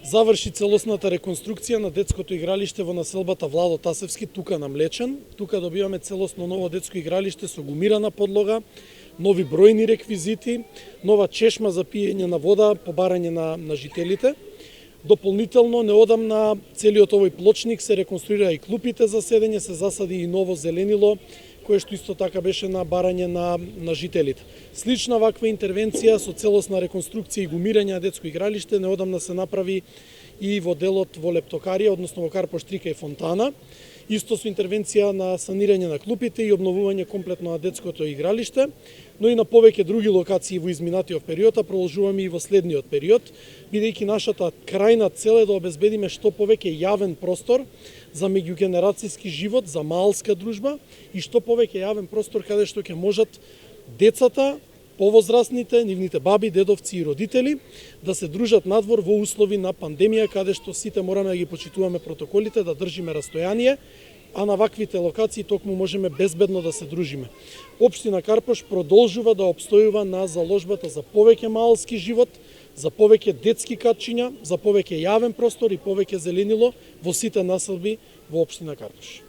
заврши целосната реконструкција на детското игралиште во населбата Владо Тасевски, тука на Млечен. Тука добиваме целосно ново детско игралиште со гумирана подлога, нови бројни реквизити, нова чешма за пиење на вода, побарање на жителите. Дополнително, неодамна целиот овој плочник се реконструира и клупите за седење, се засади и ново зеленило, кое што исто така беше на барање на жителите. Слична ваква интервенција со целосна реконструкција и гумирање на детско игралиште неодамна се направи и во делот во Лептокарија, односно во Карпоштрика и Фонтана. Исто со интервенција на санирање на клупите и обновување комплетно на детското игралиште, но и на повеќе други локации во изминатиот период, а продолжуваме и во следниот период, бидејќи нашата крајна цел е да обезбедиме што повеќе јавен простор за меѓугенерацијски живот, за маалска дружба и што повеќе јавен простор каде што ќе можат децата, повозрастните, нивните баби, дедовци и родители да се дружат надвор во услови на пандемија, каде што сите мораме да ги почитуваме протоколите, да држиме растојание, а на ваквите локации токму можеме безбедно да се дружиме. Општина Карпош продолжува да обстојува на заложбата за повеќе маалски живот, за повеќе детски катчиња, за повеќе јавен простор и повеќе зеленило во сите населби во општина Карпош.